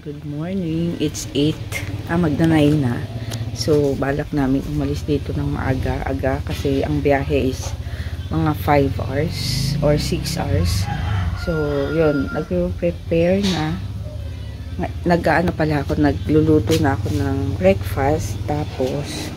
Good morning. It's 8. Magda-9 na. So, balak namin umalis dito ng maaga-aga kasi ang biyahe is mga 5 hours or 6 hours. So, yun. Nag-prepare na. Nag-ano pala ako, nagluluto na ako ng breakfast. Tapos,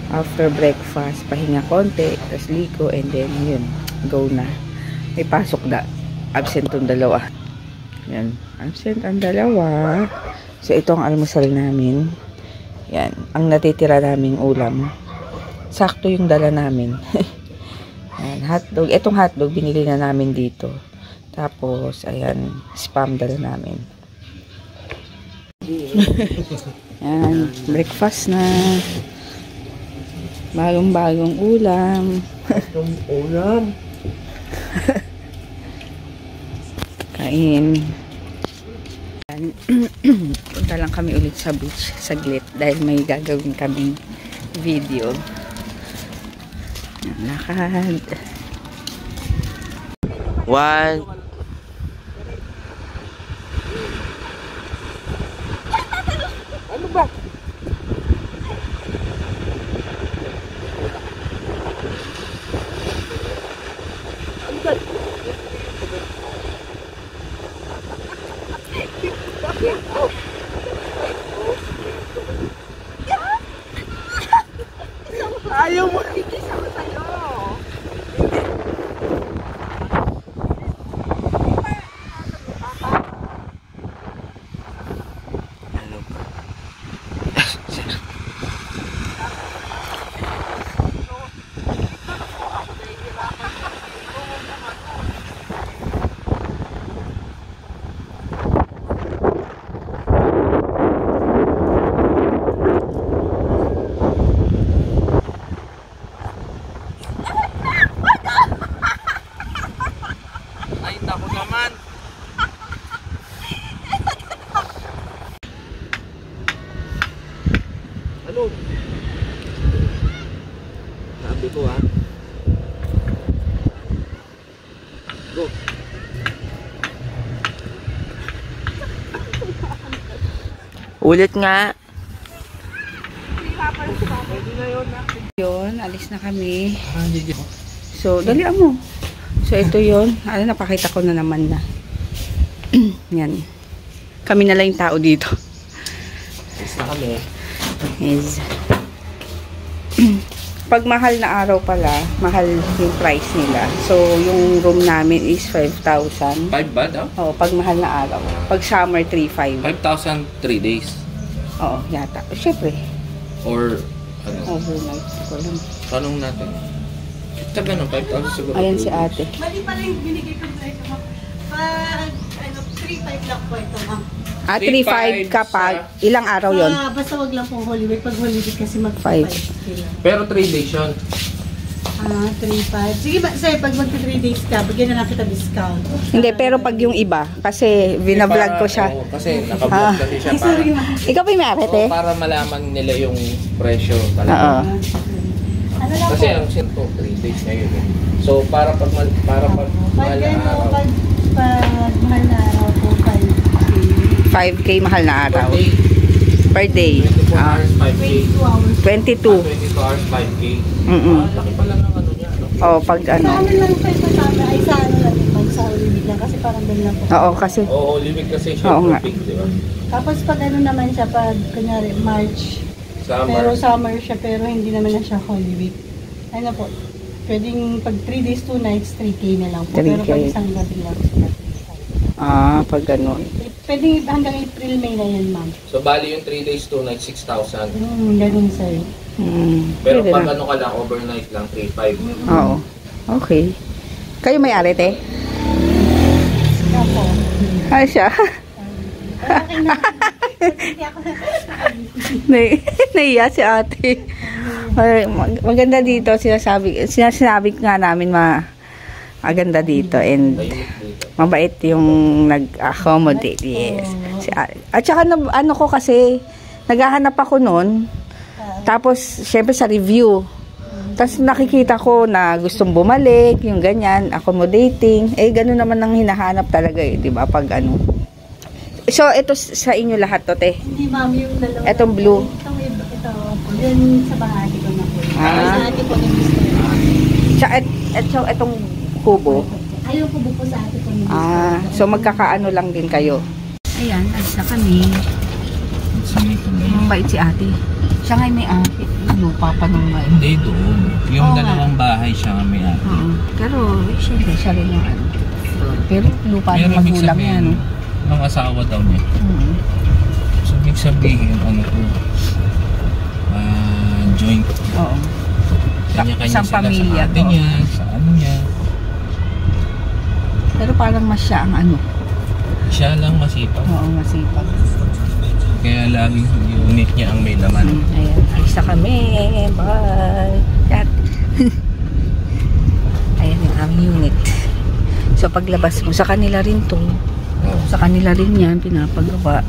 after breakfast, pahinga konti. Tapos liko and then, yun. Go na. May pasok na. Absent tong dalawa. Yan. Absent ang dalawa. So, ito ang almusal namin. Yan. Ang natitira naming ulam. Sakto yung dala namin. Yan. Hotdog. Itong hotdog, binili na namin dito. Tapos, ayan. Spam dala namin. Yan. Breakfast na. Bagong-bagong ulam. Ulam. Kain. Punta lang kami ulit sa beach saglit dahil may gagawin kaming video. Lakad. One. Ano ba? Ayaw mo. Ikisama sa'yo. Ano ba? Ako naman. Ano? Sabi ko Go. Ulit nga. Yun, alis na kami. So, dalian mo. So, ito yun. Napakita ko na naman na. Yan. Kami na lang yung tao dito. Alis na kami. Yes. Pag mahal na araw pala, mahal yung price nila. So, yung room namin is 5,000. 5 ba daw? Oo, pag mahal na araw. Pag summer, 3,500. 5,000 3 days? Oo, yata. Siyempre. Or, ano? Overnight. Ko lang. Tanong natin. Ito ganun, 5,000 siguro. Ayan si ate. Mali pala yung binigay ko sa ito. Pag, 3,500 lang po ito, ma'am. 3,500 kapag ilang araw yon? Basta wag lang pong Holy Week. Pag Holy Week kasi Five. Pero 3 days yun. 3,500. Sige ba, sir, pag magka 3 days ka, bigyan na lang kita discount. Hindi, pero pag yung iba, kasi binablog ko siya. Oo, kasi nakablog kasi siya para. Ikaw pa yung may-ari, Para malaman nila yung presyo Oo. talaga. Ano lang Kasi po? ang sinto, 3 days na yun. So, para pag mahal Pag na ano, araw. pag mahal na araw po, 5K mahal na araw. Per day. 24 hours, 5K. 22 hours. 22. 22 hours, 5K. Laki pala ng ano niya. Oo, pag Sa ano. amin lang po ito sa amin, ay sa ano lang, pag sa Holy Week lang, kasi parang doon lang po. Oo, kasi. Oo, limit kasi siya. Oo nga. Peak, di ba? Tapos pag ano naman siya, pag kunyari March, pero Summer. summer siya, pero hindi naman na siya Holy Week. Ano po, pwedeng pag 3 days, 2 nights, 3K na lang po. 3K. Pero pag isang gabi lang, Pag ganun. pwedeng hanggang April, May na yan, ma'am. So, bali yung 3 days, 2 nights, 6,000. Ganun, sir. Pero Pwede pag na. ano ka lang, overnight lang, 3,500. Oo. Okay. Kayo may-ari, te? Ako. Ay, siya. Okay na. Hindi ako Naiya si ate. Ay, maganda dito. Sinasabi nga namin maganda dito. And mabait yung nag-accommodate. Yes. At saka ano ko kasi, naghahanap ako noon. Tapos, syempre sa review. Tapos nakikita ko na gustong bumalik, yung ganyan, accommodating. Eh, gano'n naman ang hinahanap talaga eh, di ba? Pag ano. So, ito sa inyo lahat to, te. Hindi, ma'am, yung dalawa. Etong blue. Ito. Yan sa bahay ko na po. Sa ate po ni Mr. Etong kubo. Ayaw ko po sa ate ko ni Mr. So magkakaano lang din kayo. Ayan, alis na kami. Mabait si ate. Siya nga may ate. Lupa pa nung may. Hindi doon. Yung Oo dalawang bahay siya nga may ate. Pero, siyempre, siya rin yung ano. Pero lupa ng magulang niya, no? Ng asawa daw niya. So, ibig sabihin, ano to? Joint. Oo. Kanya-kanya Isang sila pamilya, sa ate niya, sa ano niya. Pero parang mas siya ang ano. Siya lang masipag. Oo, masipag. Kaya laging unit niya ang may laman. Ayan, alis na kami. Bye. Cat. Ayan yung aming unit. So paglabas mo, sa kanila rin to. Sa kanila rin yan, pinapagawa.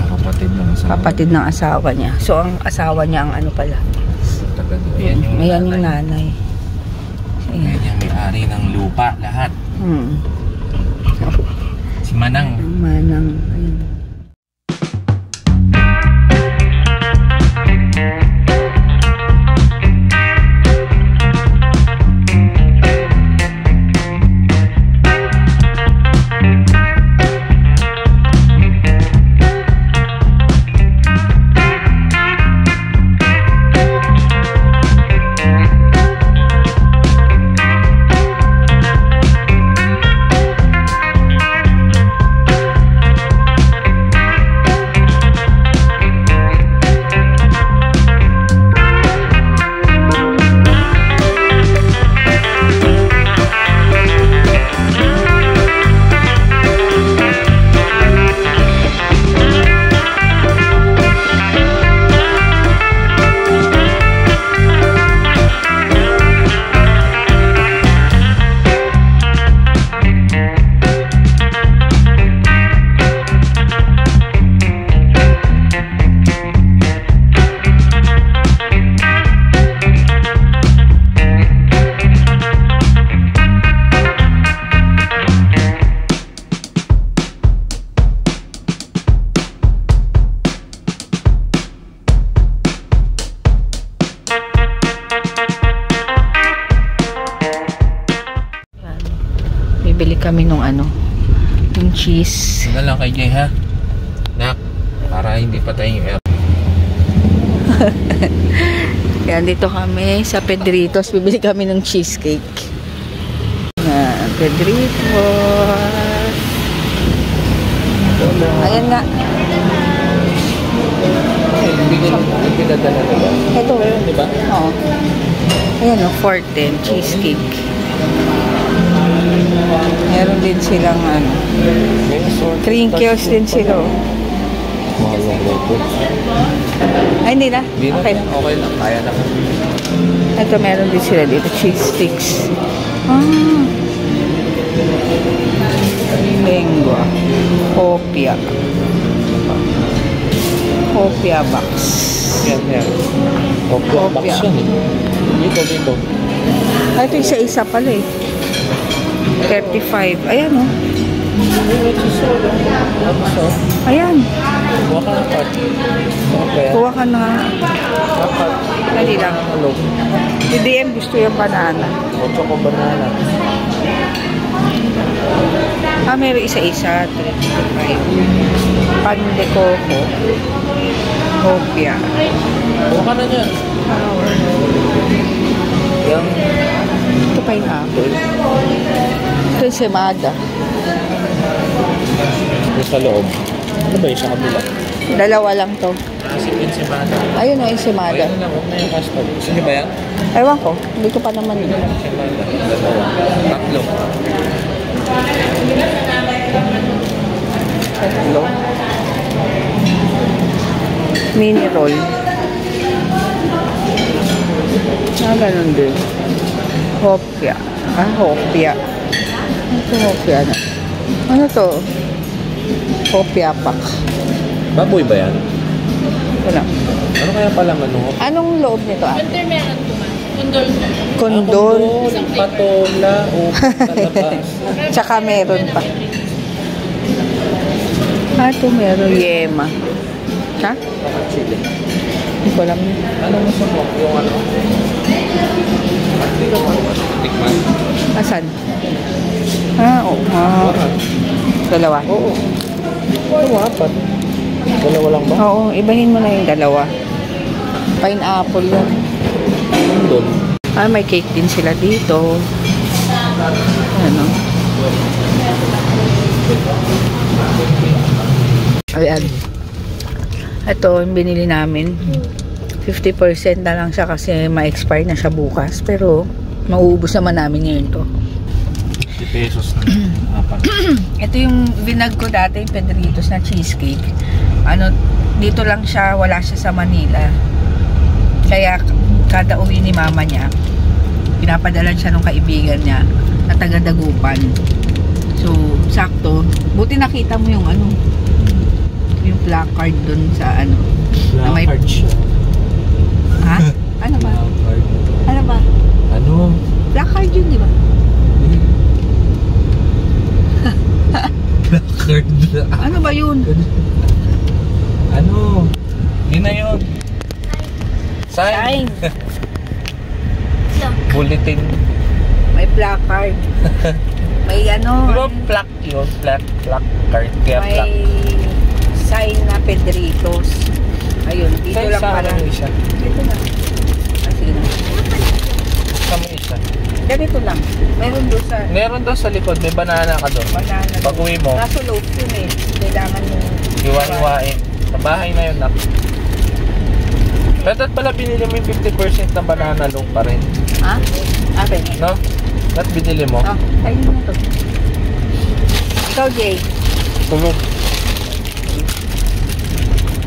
Kapatid ng asawa. Kapatid ng asawa niya. So ang asawa niya ang ano pala. Ayan yung nanay. Ayan yung may-ari ng lupa, lahat. Si Manang. Manang. Ayan. Bibili kami nung ano, yung cheese. Ano lang kay Jay, ha? Nak, para hindi patay yung air. Yan, dito kami sa Pedritos. Bibili kami ng cheesecake. Pedritos. Ayan nga. Hindi pinadala na ba? Ito. Di ba? Oo. Ayan o, 410 cheesecake. Meron din silang ano. Crinkles din sila. Mahal lang ito. Ay, hindi na. Hindi na. Okay na. Okay lang. Kaya na. Ito, meron din sila dito. Cheese sticks. Lengua. Kopya. Kopya box. Yan, yan. Kopya box yan eh. Dito. Ay, ito isa-isa pala eh. 35. Ayan o. Ayan. Kuha ka ng card. Kuha ka na. Dali lang. Hello. Si DM gusto yung banana. Ocho ko banana. Meron isa-isa. 35. Pan de coco. Kopya. Kuha ka na dyan. Yung Ito pineapple. Ito yung semada. yung sa loob. Ano ba yung sa kabila? Dalawa lang to. Kasi yung semada. Ayun o, yung semada. Ayun lang, huwag na yung custard. Sige ba yan? Ewan ko. Hindi ko pa naman yun. Semada. Dalawa. Tatlo. Tatlo. Mini roll. Ganun din. Hopya. Hopya. Ito hopya na. Ano to? Hopya pack. Baboy ba yan? Wala. Ano kaya pala ano? Anong loob nito? Winter meron po man. Kondol po. Kondol. Patola o talabas. Tsaka meron pa. ito meron yema. Ha? Chili. Hindi ko alam yun. Ano mo sa mo? Yung ano? Hindi ka pa tikman. Asan? Oo nga. Dalawa? Oo. Ano, apat? Dalawa lang ba? Oo, ibahin mo na yung dalawa. Pineapple yan. Doon. May cake din sila dito. Ano? Ayan. Ito, yung binili namin. 50% na lang siya kasi ma-expire na siya bukas. Pero, mauubos naman namin ngayon to. 50 pesos na. Apat. Ito yung vinag ko dati, yung Pedritos na cheesecake. Ano, dito lang siya, wala siya sa Manila. Kaya, kada uwi ni mama niya, pinapadalan siya ng kaibigan niya na taga Dagupan. So, sakto. Buti nakita mo yung ano, yung placard dun sa ano. Na may, Placard siya. ha? Ano ba? Placard. Ano ba? Ano? Placard yun, di ba? Placard. Ano ba yun? Ano? Yun na yun. Sign. Bulletin. May placard. May ano. Di ba plaque yun? Placard. Kaya May plaque. sign na Pedritos. Ayun, dito Sign lang sa pala. ano isa? Dito lang. Kasi na. Sa may isa. Ganito lang. Meron doon sa Meron daw sa likod. May banana ka doon. banana. Pag uwi mo, Kaso loaf yun eh. Kailangan mo. iwa-iwain. Sa bahay na yun. Pero pala binili mo yung 50% ng banana loaf pa rin. Ha? Akin eh. No? Ba't binili mo? Ah, ayun mo to. Ikaw, Jay. Tulog.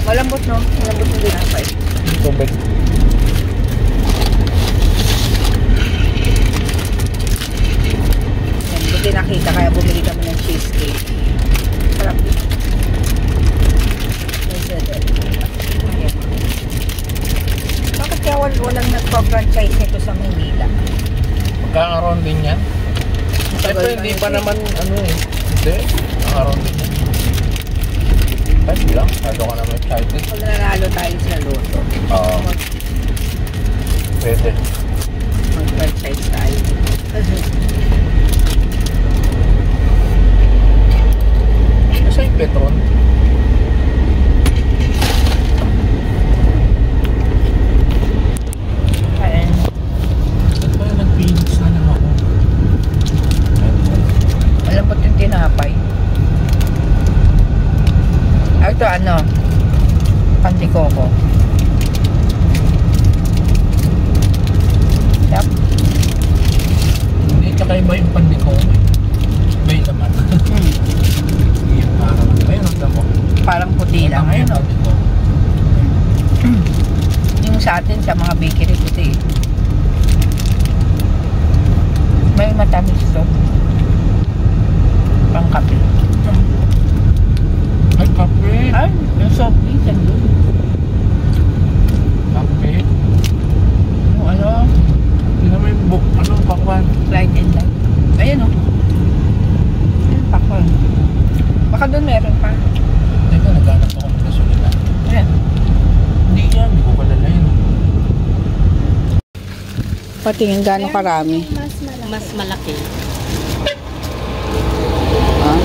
Malambot, no? Malambot yung dinapay. Tubig. Yan, buti nakita kaya bumili kami ng cheesecake. Sarap din. Ayan. Bakit kaya walang nagpa-franchise nito sa Manila? Magkakaroon din yan. Ito hindi pa naman ano eh. Hindi. Magkakaroon din yan. Ay, lang. Kado ka naman excited. Pag nanalo tayo sa loto, Oo. Pwede. mag-franchise tayo. Kasi yung Petron. Ayan. Saan ba nag-Phoenix na lang ako? Malambot yung tinapay. Ito ano, pandikoko. Yep. Hindi kakaiba yung pandiko. May laman. Yung parang, ayun ang damo. Parang puti lang. Ayun o. Yung sa atin, sa mga bakery, puti. May matamis to. Pang kape. Ay, kape. Ay, yung soft drink, andun. Kape. Yung ano, Hindi naman yung book. Ano, pakwan. light and light. Ayan o. Ayan, pakwan. Baka doon meron pa. Teka, naghanap ako ng gasolina. Ayan. Hindi yan, hindi ko pala yun. Patingin gano'ng karami. Mas malaki. Ah.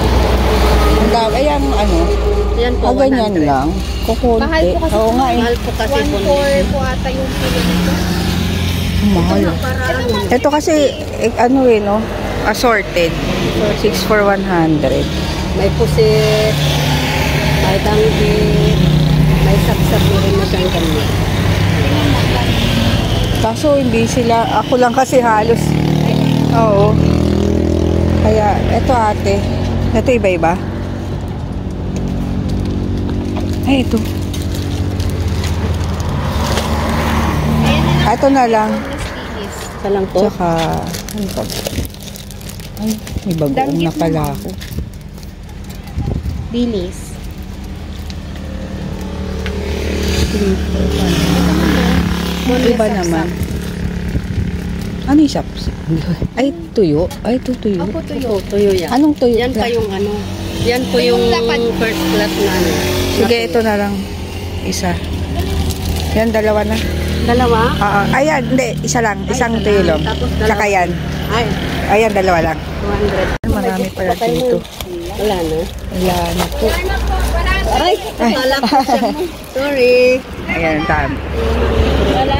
Ang dami. Ayan, ano. Yan po, Ganyan 100. lang. Kukunti. Mahal po kasi Oo nga eh. Mahal po kasi po. 1.4 po ata yung kilo nito. Mahal. Ito kasi, ano eh, no? Assorted. 6 for 100. May pusit, may danggit, may sapsap na rin na siyang ganyan. Kaso hindi sila, ako lang kasi halos. Oo. Kaya, eto ate. Ito iba-iba. Ay, ito. Ito na lang. Isa lang po. Tsaka, ano pa? Ay, may bagoong na pala ako. Bilis. Iba naman. Ano yung shops? Ay, tuyo. Ay, ito tuyo. Opo, tuyo. Opo, tuyo yan. Anong tuyo? Yan pa yung ano, Yan po yung first class na ano. Sige, ito na lang. Isa. Yan, dalawa na. Dalawa? Ayan, hindi. Isa lang. Isang tuyo lang. Tapos dalawa. Tsaka yan. Ay, Ayan, dalawa lang. 200. Marami pala dito. Wala na. Wala na po. Aray, wala po siya mo. Sorry. Ayan, dami. Wala.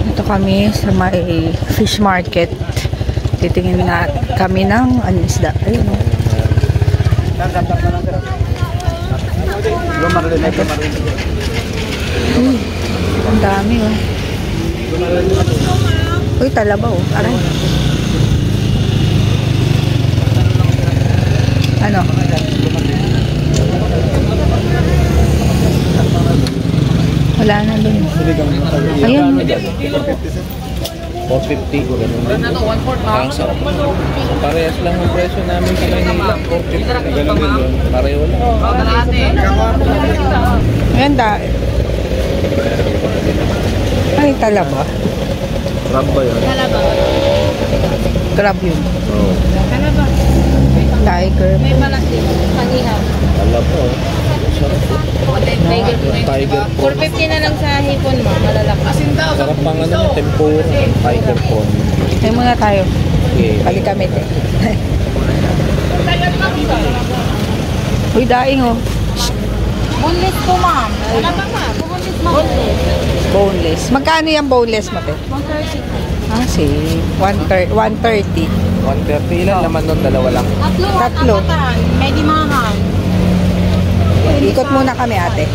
Ito kami sa may fish market. Titingin na kami ng isda. Ayun o. Ang dami o. Uy, talabaw o. Aray. Ano? Wala na dun. Ayun. 450. Ang sarap. Parehas lang ang presyo namin sa Manila. 450. Pareho lang. Ganda. Ay, talaba. Crab ba yun? Crab yun. Oo. Tiger. May malaki. Panihaw. Alam po. Sarap po. Tiger prawn. 450 na lang sa hipon mo. Malalaki. Sarap pang ano, tempura. Tiger prawn. Ay muna tayo. Okay. Balik kami. Uy, daing oh. Boneless po, ma'am. Wala pa, ma'am. Boneless. Boneless. Magkano yung boneless mo, te? 130. Ah, si 130. 130 ilan naman nun, dalawa lang. Tatlo. May di mahal. Ikot muna kami, ate.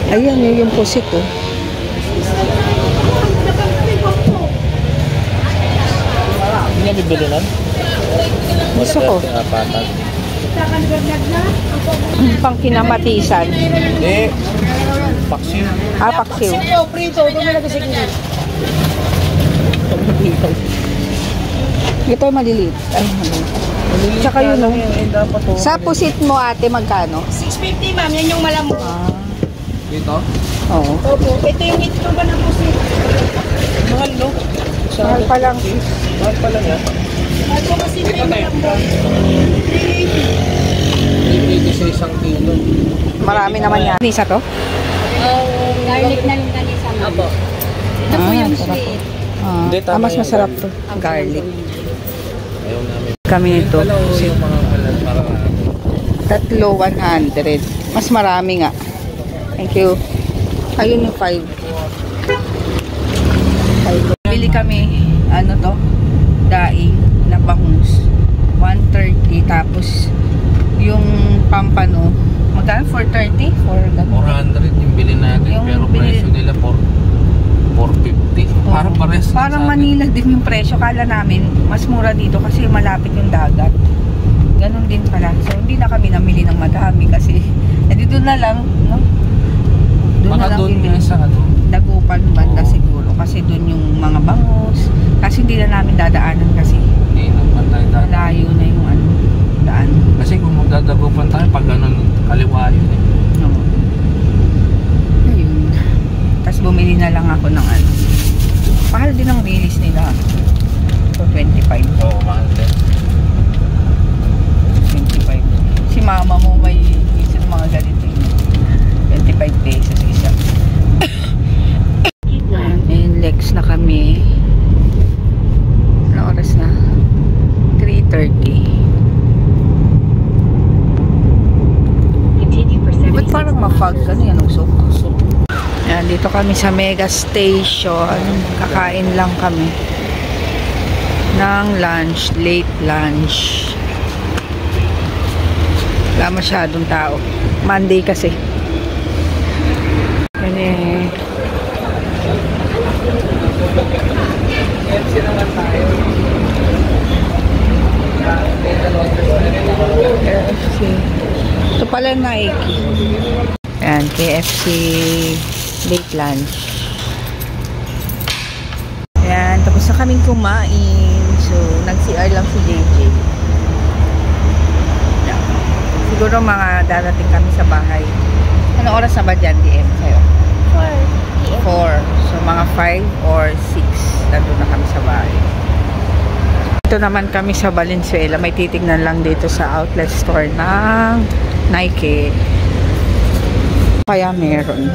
Ayan, yung pusit, oh. Hindi niya bibili nun? Gusto ko. Apatan. Pang kinamatisan. Hindi. Paksiw. Ah, paksiw. Ito maliliit. Ay, maliliit. Tsaka yun, oh. Sa pusit mo, ate, magkano? 650 ma'am, yan yung malamok. Ah, Dito? oo. Opo, ito yung ito ba na po siya? Mahal, no? Mahal pa lang. Mahal pa lang yan. Ako kasi ito yung malamok. 380 sa isang kilo. Marami naman yan. Nisa to? Garlic na rin kanisa, ma'am. Opo. Ito po yung sarap. sweet. Hindi, tama Mas yan. masarap to. Garlic. Ayaw namin. Kami nito. Yung mga kalan para Tatlo, 100. Mas marami nga. Thank you. Ayun yung 5. Bili kami, ano to? Daing na bangus. 130. Tapos, yung pampano, magkano? 430? 400 yung bilhin natin, Yung pero presyo nila 450. Parang pares. Parang Manila din yung presyo. Kala namin, mas mura dito kasi malapit yung dagat. Ganon din pala. So, hindi na kami namili ng madami kasi, dito na lang, no? Doon na Baka lang doon bibili. nga sa ano. Dagupan banda Oo. siguro. Kasi doon yung mga bangus. Kasi hindi na namin dadaanan kasi Hindi naman tayo dati. malayo na yung ano, daan. Kasi kung magdadagupan tayo, pag ganun, kaliwa yun eh. No. Ayun. Tapos bumili na lang ako ng ano. Mahal din ang release nila. So, 25. Oo, mahal din. 25. Si mama mo may isang mga ganito yun. 25 pesos isa. And Lex na kami. Ano oras na? 3:30. Ba't parang ma-fog ka na yan? Usok. Yan, dito kami sa Mega Station. Kakain lang kami ng lunch, late lunch. Wala masyadong tao. Monday kasi. Yan eh. KFC naman tayo. KFC. Ito pala Nike. Yan, KFC late lunch. Yan, tapos na kaming kumain. So, nag-CR lang si JJ. Siguro mga darating kami sa bahay. Anong oras na ba dyan, DM, sa'yo? 4. So, mga 5 or 6. nandun na kami sa bahay. Ito naman kami sa Valenzuela. May titignan lang dito sa outlet store ng Nike. Kaya meron.